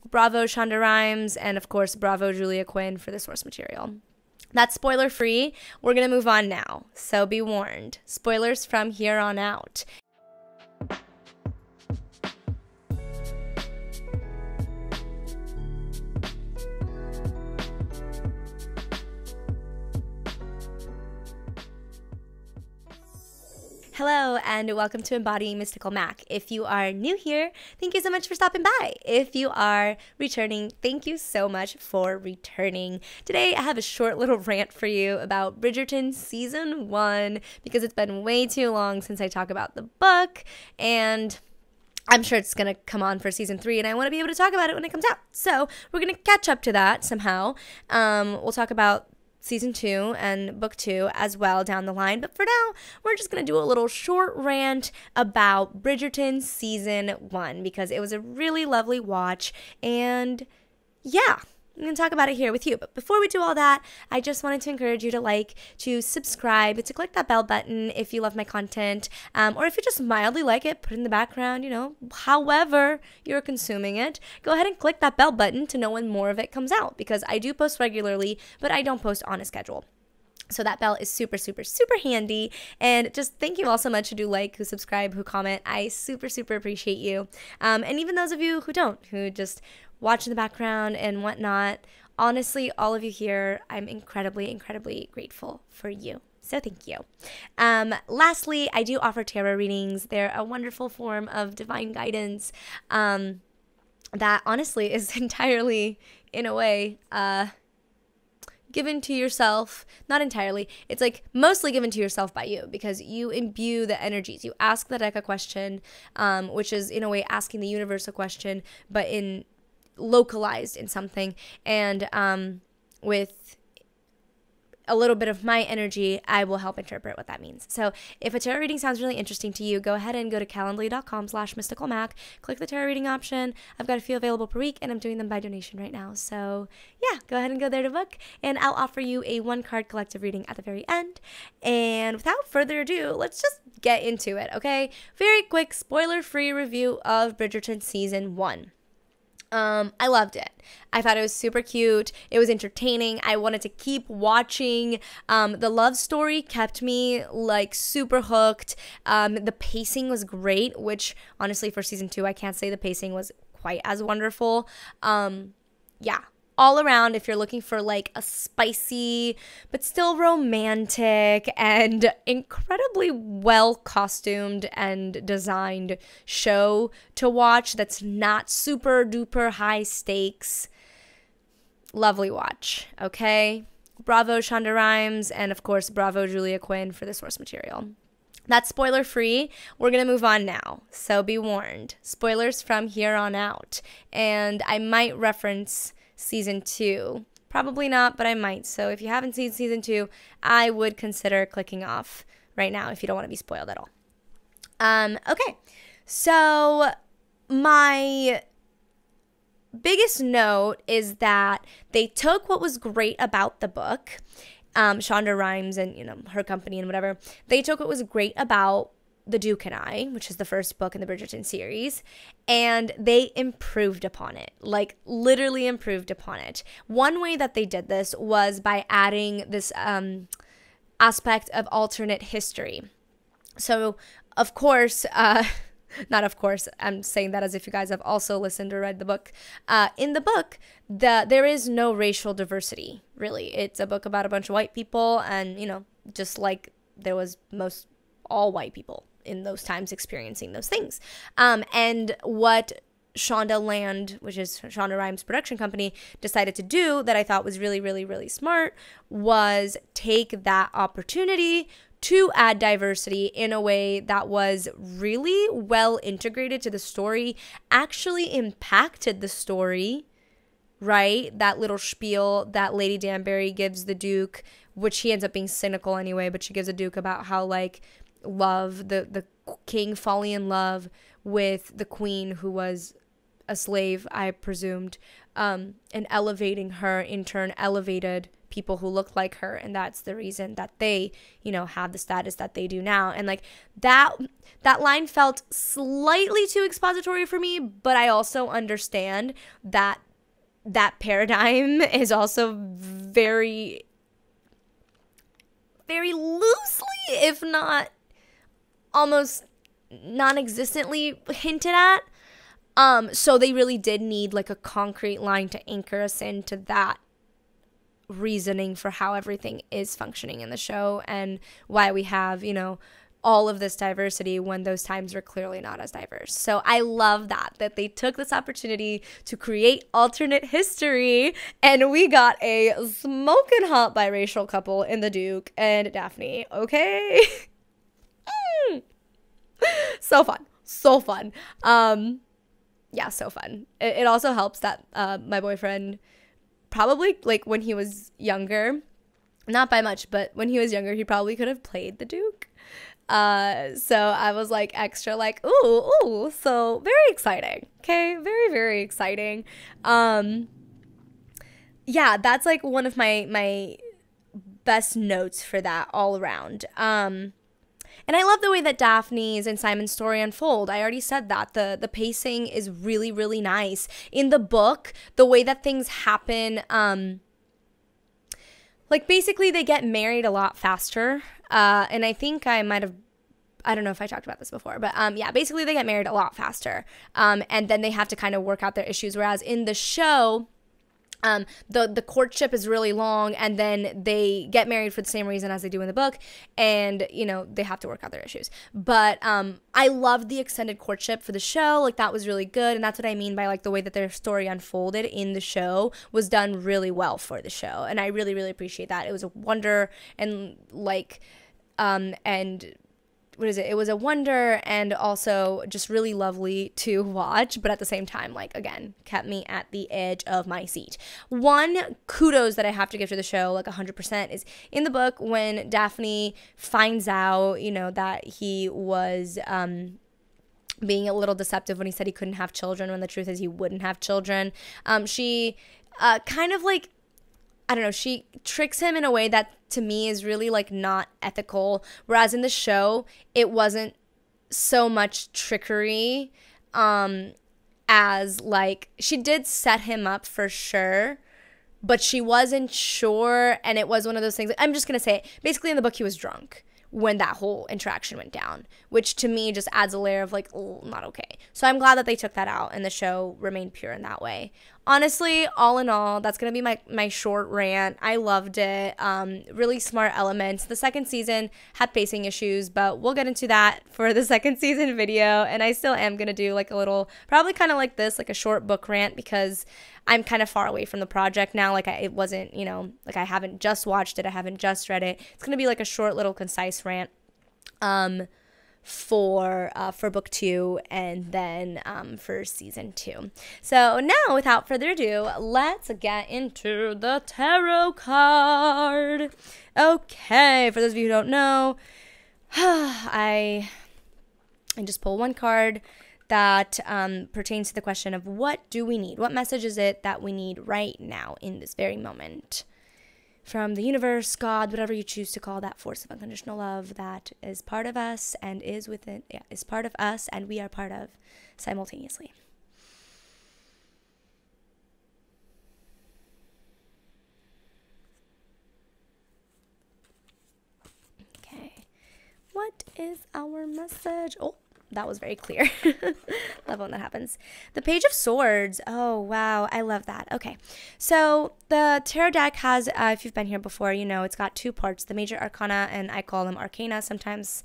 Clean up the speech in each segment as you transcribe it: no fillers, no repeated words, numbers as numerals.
bravo Shonda Rhimes, and of course, bravo Julia Quinn for the source material. That's spoiler free. We're going to move on now, so be warned. Spoilers from here on out. Hello and welcome to Embodying Mystical Mac. If you are new here, thank you so much for stopping by. If you are returning, thank you so much for returning. Today I have a short little rant for you about Bridgerton Season 1 because it's been way too long since I talk about the book, and I'm sure it's going to come on for Season 3 and I want to be able to talk about it when it comes out. So we're going to catch up to that somehow. We'll talk about Season 2 and Book 2 as well down the line. But for now, we're just going to do a little short rant about Bridgerton Season 1 because it was a really lovely watch. And yeah, I'm going to talk about it here with you. But before we do all that, I just wanted to encourage you to subscribe, to click that bell button if you love my content, or if you just mildly like it, put it in the background, however you're consuming it. Go ahead and click that bell button to know when more of it comes out because I do post regularly, but I don't post on a schedule. So that bell is super, super, super handy. And just thank you all so much who do like, who subscribe, who comment. I super, super appreciate you. And even those of you who don't, who just watch in the background and whatnot. Honestly, all of you here, I'm incredibly, incredibly grateful for you. So thank you. Lastly, I do offer tarot readings. They're a wonderful form of divine guidance that honestly is entirely, in a way, given to yourself. Not entirely. It's like mostly given to yourself by you because you imbue the energies. You ask the deck a question, which is in a way asking the universe a question, but localized in something, and with a little bit of my energy, I will help interpret what that means. So if a tarot reading sounds really interesting to you, go ahead and go to calendly.com/mysticalmac, click the tarot reading option. I've got a few available per week, and I'm doing them by donation right now. So yeah, go ahead and go there to book, and I'll offer you a 1-card collective reading at the very end. And without further ado, let's just get into it, okay? Very quick, spoiler-free review of Bridgerton Season 1. I loved it. I thought it was super cute. It was entertaining. I wanted to keep watching. The love story kept me super hooked. The pacing was great, which honestly for Season 2, I can't say the pacing was quite as wonderful. Yeah. All around, if you're looking for a spicy but still romantic and incredibly well costumed and designed show to watch that's not super duper high stakes, lovely watch, okay? Bravo Shonda Rhimes, and of course bravo Julia Quinn for the source material. That's spoiler free. We're going to move on now, so be warned. Spoilers from here on out. And I might reference Season 2. Probably not, but I might. So if you haven't seen Season 2, I would consider clicking off right now if you don't want to be spoiled at all. Okay. So my biggest note is that they took what was great about the book, Shonda Rhimes and, her company and whatever. They took what was great about The Duke and I, which is the first book in the Bridgerton series, and they improved upon it, literally improved upon it. One way that they did this was by adding this aspect of alternate history. So, of course, not of course, I'm saying that as if you guys have also listened or read the book. In the book, there is no racial diversity, really. It's a book about a bunch of white people, and, just like there was all white people in those times experiencing those things. And what Shonda Land, which is Shonda Rhimes' production company, decided to do that I thought was really, really, really smart was take that opportunity to add diversity in a way that was really well integrated to the story, actually impacted the story, right? That little spiel that Lady Danbury gives the Duke, which he ends up being cynical anyway, but she gives the Duke about how love, the king falling in love with the queen who was a slave, I presumed, and elevating her in turn elevated people who looked like her, and that's the reason that they, you know, have the status that they do now. And like that line felt slightly too expository for me, but I also understand that that paradigm is also very, very loosely, if not almost non-existently hinted at. So they really did need like a concrete line to anchor us into that reasoning for how everything is functioning in the show and why we have, you know, all of this diversity when those times were clearly not as diverse. So I love that they took this opportunity to create alternate history, and we got a smoking hot biracial couple in the Duke and Daphne. Okay. So fun. So fun. Yeah, so fun. It also helps that my boyfriend probably, like, when he was younger, not by much, but when he was younger, he probably could have played the Duke. So I was like extra like, ooh, so very exciting. Okay, very, very exciting. Yeah, that's like one of my best notes for that all around. And I love the way that Daphne's and Simon's story unfold. I already said that. The pacing is really, really nice. In the book, the way that things happen, like basically they get married a lot faster. And I think I don't know if I talked about this before, but yeah, basically they get married a lot faster. And then they have to kind of work out their issues. Whereas in the show, the courtship is really long, and then they get married for the same reason as they do in the book, and you know they have to work out their issues. But I loved the extended courtship for the show. Like that was really good, and that's what I mean by like the way that their story unfolded in the show was done really well for the show, and I really, really appreciate that. It was a wonder, and like and what is it? It was a wonder and also just really lovely to watch, but at the same time, like, again, kept me at the edge of my seat. One kudos that I have to give to the show, like 100%, is in the book when Daphne finds out, you know, that he was being a little deceptive when he said he couldn't have children, when the truth is he wouldn't have children. She kind of like, I don't know, she tricks him in a way that to me is really like not ethical. Whereas in the show, it wasn't so much trickery as like she did set him up for sure, but she wasn't sure. And it was one of those things. I'm just going to say it. Basically in the book, he was drunk when that whole interaction went down, which to me just adds a layer of like, oh, not okay. So I'm glad that they took that out and the show remained pure in that way. Honestly, all in all, that's going to be my short rant. I loved it. Really smart elements. The second season had pacing issues, but we'll get into that for the second season video. And I still am going to do like a little, probably kind of like this, like a short book rant, because I'm kind of far away from the project now. Like it wasn't, you know, like I haven't just watched it. I haven't just read it. It's going to be like a short little concise rant for book 2 and then for season 2. So now, without further ado, let's get into the tarot card. Okay, for those of you who don't know, I just pull one card that pertains to the question of what do we need? What message is it that we need right now in this very moment? From the universe, God, whatever you choose to call that force of unconditional love that is part of us and is within, is part of us and we are part of simultaneously. Okay. What is our message? Oh, that was very clear. Love when that happens. The Page of Swords. Oh, wow. I love that. Okay. So the tarot deck has, if you've been here before, you know, it's got 2 parts, the major arcana, and I call them arcana sometimes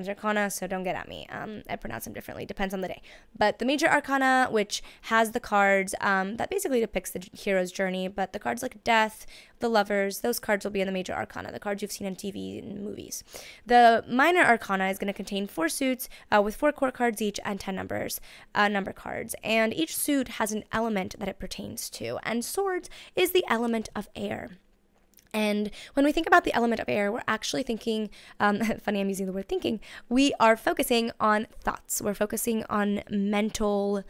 arcana, so don't get at me. I pronounce them differently. Depends on the day. But the major arcana, which has the cards that basically depicts the hero's journey, but the cards like death, the lovers, those cards will be in the major arcana, the cards you've seen on TV and movies. The minor arcana is going to contain 4 suits with 4 court cards each and 10 number cards. And each suit has an element that it pertains to. And swords is the element of air. And when we think about the element of air, we're actually thinking, funny I'm using the word thinking, we are focusing on thoughts. We're focusing on mental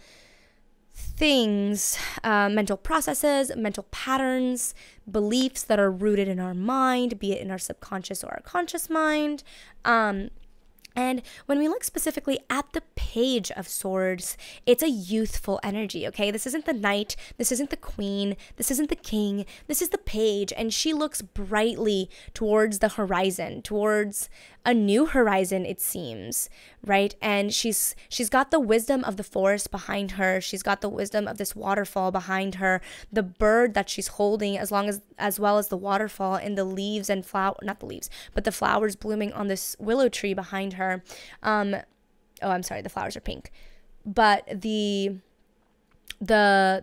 things, mental processes, mental patterns, beliefs that are rooted in our mind, be it in our subconscious or our conscious mind. And when we look specifically at the Page of Swords, it's a youthful energy, okay? This isn't the Knight, this isn't the Queen, this isn't the King, this is the Page, and she looks brightly towards the horizon, towards a new horizon, it seems, right? And she's got the wisdom of the forest behind her. She's got the wisdom of this waterfall behind her, the bird that she's holding, as well as the waterfall, and the leaves and not the leaves, but the flowers blooming on this willow tree behind her. Oh, I'm sorry, the flowers are pink, but the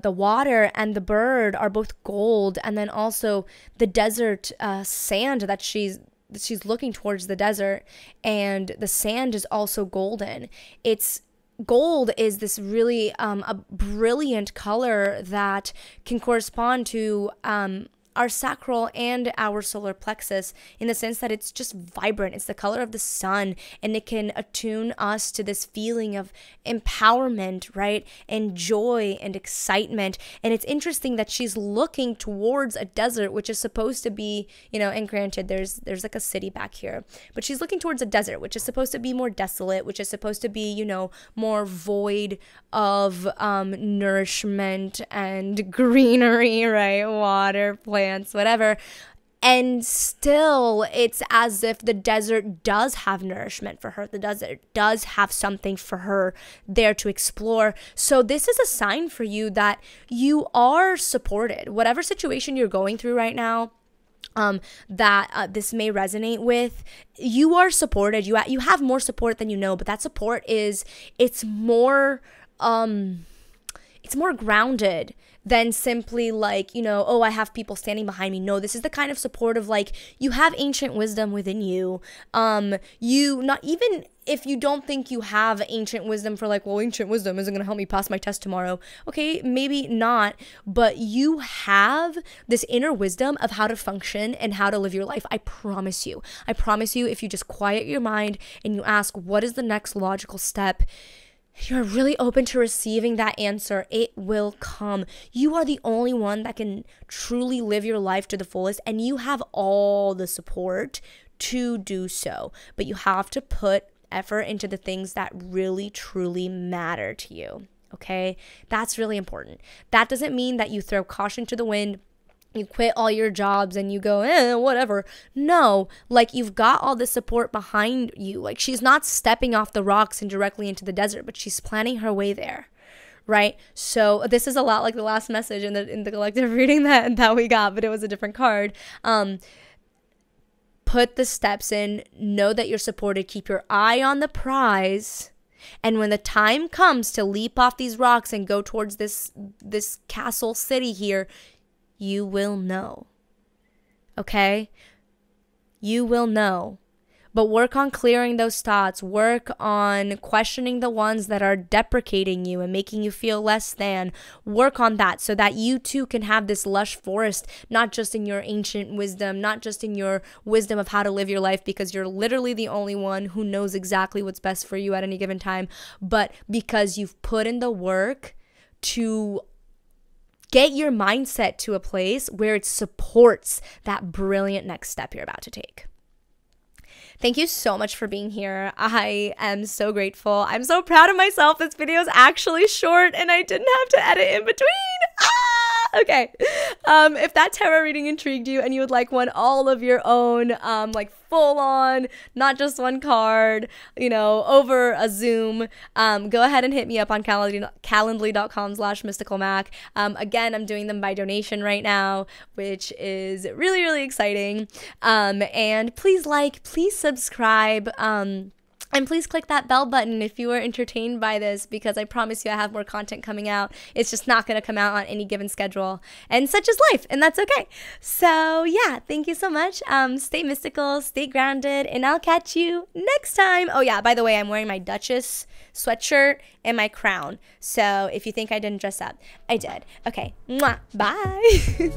water and the bird are both gold, and then also the desert sand that she's looking towards the desert, and the sand is also golden. Gold is this really a brilliant color that can correspond to our sacral and our solar plexus, in the sense that it's just vibrant. It's the color of the sun, and it can attune us to this feeling of empowerment, right? And joy and excitement. And it's interesting that she's looking towards a desert, which is supposed to be, and granted, there's like a city back here, but she's looking towards a desert, which is supposed to be more desolate, which is supposed to be, more void of nourishment and greenery, right? Water, plants, whatever. And still, it's as if the desert does have nourishment for her. The desert does have something for her there to explore. So this is a sign for you that you are supported. Whatever situation you're going through right now, that this may resonate with, you are supported. You have more support than you know, but that support it's more grounded than simply like, oh, I have people standing behind me. No, this is the kind of support of like, you have ancient wisdom within you. Not even if you don't think you have ancient wisdom for like, well, ancient wisdom isn't going to help me pass my test tomorrow. Okay, maybe not, but you have this inner wisdom of how to function and how to live your life. I promise you, if you just quiet your mind and you ask, what is the next logical step? You're really open to receiving that answer. It will come. You are the only one that can truly live your life to the fullest, and you have all the support to do so. But you have to put effort into the things that really, truly matter to you. Okay? That's really important. That doesn't mean that you throw caution to the wind, you quit all your jobs and you go, whatever. No, like, you've got all the support behind you. Like, she's not stepping off the rocks and directly into the desert, but she's planning her way there, right? So this is a lot like the last message in the collective reading that we got, but it was a different card. Put the steps in, know that you're supported, keep your eye on the prize. And when the time comes to leap off these rocks and go towards this castle city here, you will know. Okay? You will know. But work on clearing those thoughts. Work on questioning the ones that are deprecating you and making you feel less than. Work on that so that you too can have this lush forest, not just in your ancient wisdom, not just in your wisdom of how to live your life, because you're literally the only one who knows exactly what's best for you at any given time, but because you've put in the work to get your mindset to a place where it supports that brilliant next step you're about to take. Thank you so much for being here. I am so grateful. I'm so proud of myself. This video is actually short and I didn't have to edit in between. Okay. If that tarot reading intrigued you and you would like one all of your own, like full on, not just one card, over a Zoom, go ahead and hit me up on calendly.com/mysticalmac. Again, I'm doing them by donation right now, which is really, really exciting. And please please subscribe, and please click that bell button if you are entertained by this, because I promise you I have more content coming out. It's just not going to come out on any given schedule. And such is life, and that's okay. So yeah, thank you so much. Stay mystical, stay grounded, and I'll catch you next time. Oh yeah, by the way, I'm wearing my Duchess sweatshirt and my crown. So if you think I didn't dress up, I did. Okay, mwah, bye.